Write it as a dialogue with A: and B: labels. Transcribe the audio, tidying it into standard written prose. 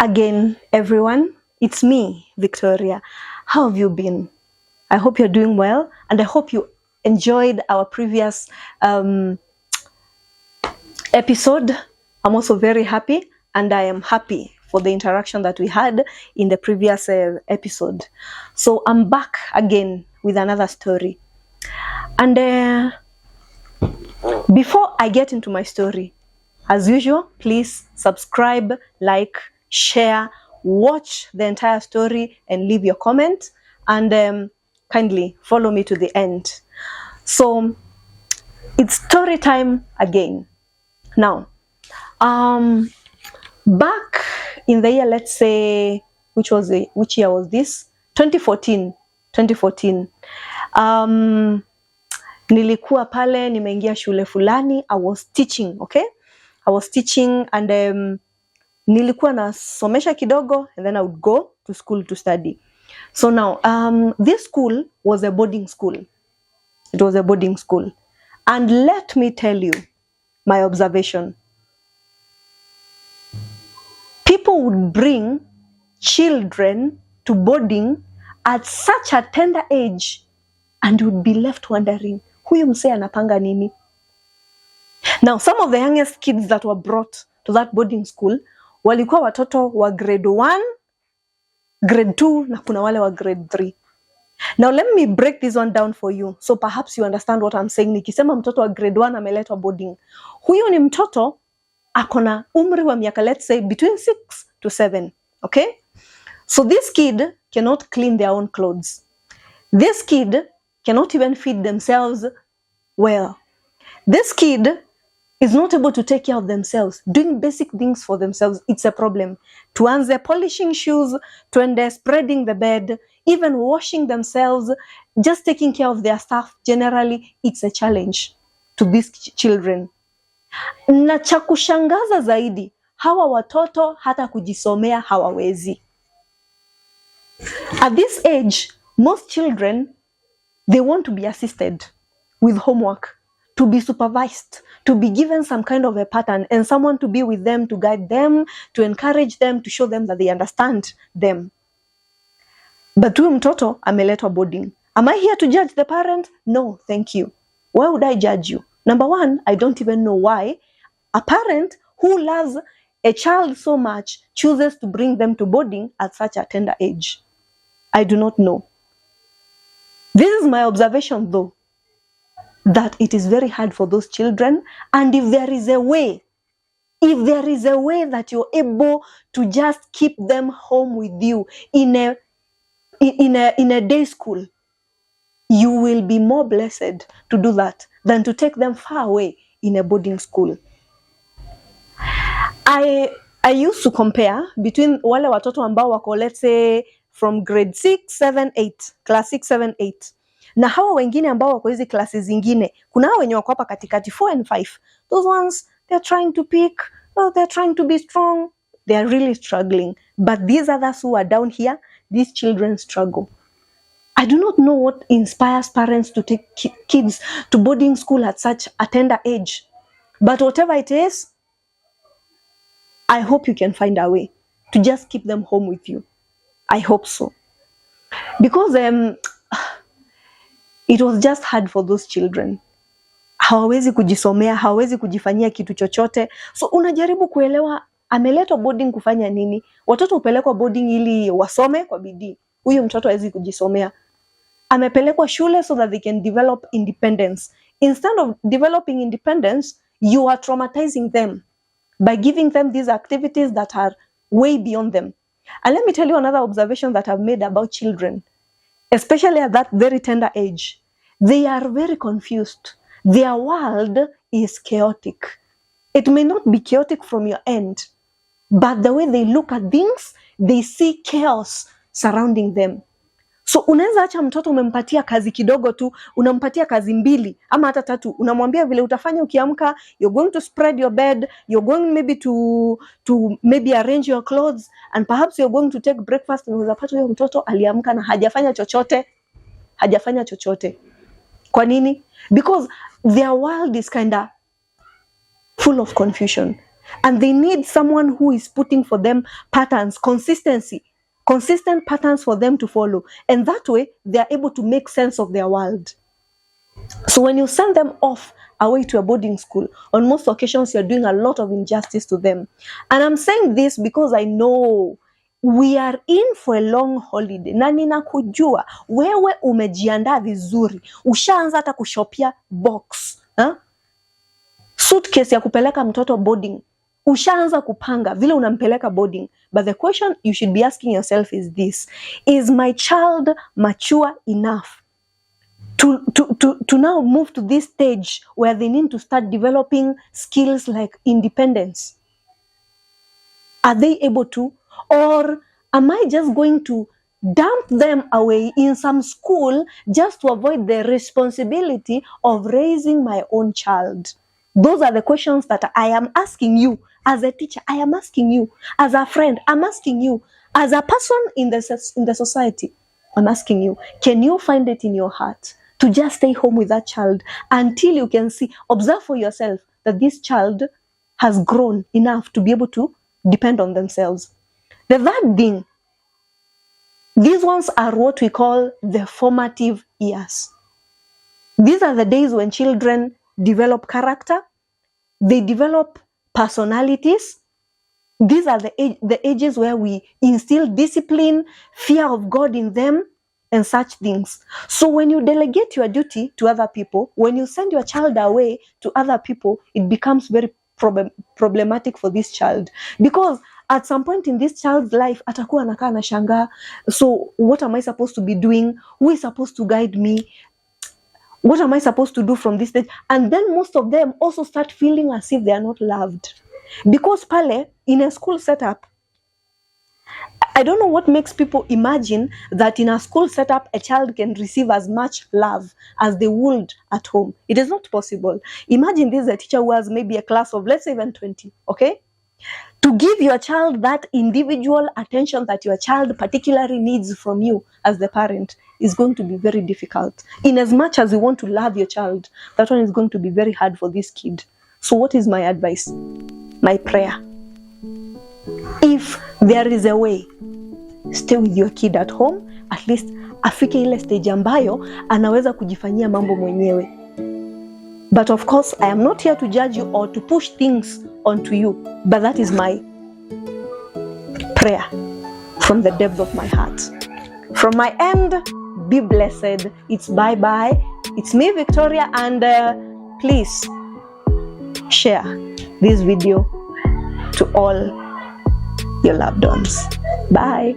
A: again, everyone. It's me, Victoria. How have you been? I hope you're doing well, and I hope you enjoyed our previous episode. I'm also very happy, and I am happy for the interaction that we had in the previous episode. So I'm back again with another story. And before I get into my story, as usual, please subscribe, like, share, watch the entire story, and leave your comment. And kindly follow me to the end. So it's story time again. Now, back in the year, let's say, which year was this? 2014. Nilikuwa pale, nimeingia shule fulani. I was teaching, okay? I was teaching and nilikuwa nasomesha kidogo, and then I would go to school to study. So now, this school was a boarding school. It was a boarding school. And let me tell you my observation. People would bring children to boarding at such a tender age and would be left wondering, huyu msee anapanga nini? Now, some of the youngest kids that were brought to that boarding school walikuwa watoto wa grade 1, grade 2 na kuna wale wa grade 3. Now, let me break this one down for you, so perhaps you understand what I'm saying. Nikisema mtoto wa grade 1 ameletwa boarding, huyo ni mtoto akona umri wa miaka, let's say, between 6 to 7, okay? So this kid cannot clean their own clothes. This kid cannot even feed themselves well. This kid is not able to take care of themselves. Doing basic things for themselves, it's a problem. Tuanze polishing shoes, tuende spreading the bed, even washing themselves, just taking care of their stuff, generally, it's a challenge to these children. Na cha kushangaza zaidi, hawa watoto hata kujisomea hawawezi. At this age, most children, they want to be assisted with homework, to be supervised, to be given some kind of a pattern, and someone to be with them, to guide them, to encourage them, to show them that they understand them. But huyu mtoto ameletwa boarding. Am I here to judge the parent? No, thank you. Why would I judge you? Number one, I don't even know why a parent who loves a child so much chooses to bring them to boarding at such a tender age. I do not know. This is my observation, though, that it is very hard for those children. And if there is a way that you're able to just keep them home with you in a day school, you will be more blessed to do that than to take them far away in a boarding school. I used to compare between wale watoto ambao wako, let's say, from grade 6, 7, 8, class 6, 7, 8. Na hawa wengine ambao wako hizi classes zingine, kuna hawa wenye wako hapa katikati 4 and 5. Those ones, they're trying to pick, they're trying to be strong. They are really struggling. But these others who are down here, these children struggle. I do not know what inspires parents to take kids to boarding school at such a tender age. But whatever it is, I hope you can find a way to just keep them home with you. I hope so. Because it was just hard for those children. Hawawezi kujisomea, hawawezi kujifanyia kitu chochote. So unajaribu kuelewa ameletwa boarding kufanya nini? Watoto upelekwa boarding ili wasome kwa bidii. Huyu mtoto hawezi kujisomea. Amepelekwa shule so that they can develop independence. Instead of developing independence, you are traumatizing them by giving them these activities that are way beyond them. And let me tell you another observation that I've made about children, especially at that very tender age. They are very confused. Their world is chaotic. It may not be chaotic from your end, but the way they look at things, they see chaos surrounding them. So unaweza acha mtoto umempatia kazi kidogo tu, unampatia kazi 2 ama hata 3, unamwambia vile utafanya ukiamka, you're going to spread your bed, you're going maybe to maybe arrange your clothes, and perhaps you're going to take breakfast, na unapata huyo mtoto aliamka na hajafanya chochote. Kwa nini? Because their world is kinda full of confusion. And they need someone who is putting for them patterns, consistent patterns for them to follow. And that way, they are able to make sense of their world. So when you send them off away to a boarding school, on most occasions, you're doing a lot of injustice to them. And I'm saying this because I know we are in for a long holiday. Na ninakujua, wewe umejiandaa vizuri. Ushaanza hata kushopia box. Suitcase ya kupeleka mtoto boarding. Ushaanza kupanga vile unampeleka boarding. But the question you should be asking yourself is this: is my child mature enough to now move to this stage where they need to start developing skills like independence? Are they able to? Or am I just going to dump them away in some school just to avoid the responsibility of raising my own child? Those are the questions that I am asking you as a teacher. I am asking you as a friend. I'm asking you as a person in the society. I'm asking you, can you find it in your heart to just stay home with that child until you can see, observe for yourself that this child has grown enough to be able to depend on themselves? The third thing, these ones are what we call the formative years. These are the days when children develop character, they develop personalities. These are the ages where we instill discipline, fear of God in them, and such things. So when you delegate your duty to other people, when you send your child away to other people, it becomes very problematic for this child, because at some point in this child's life atakuwa anakaa anashangaa, so what am I supposed to be doing? Who is supposed to guide me? What am I supposed to do from this stage? And then most of them also start feeling as if they are not loved, because pale in a school setup, I don't know what makes people imagine that in a school setup a child can receive as much love as they would at home. It is not possible. Imagine this is a teacher who has maybe a class of, let's say, even 20, okay? To give your child that individual attention that your child particularly needs from you as the parent is going to be very difficult. In as much as you want to love your child, that one is going to be very hard for this kid. So what is my advice? My prayer? If there is a way, stay with your kid at home, at least afike ile stage ambayo anaweza kujifanyia mambo mwenyewe. But of course, I am not here to judge you or to push things onto you, but that is my prayer from the depth of my heart. From my end, be blessed. It's bye-bye. It's me, Victoria, and please share this video to all your loved ones. Bye.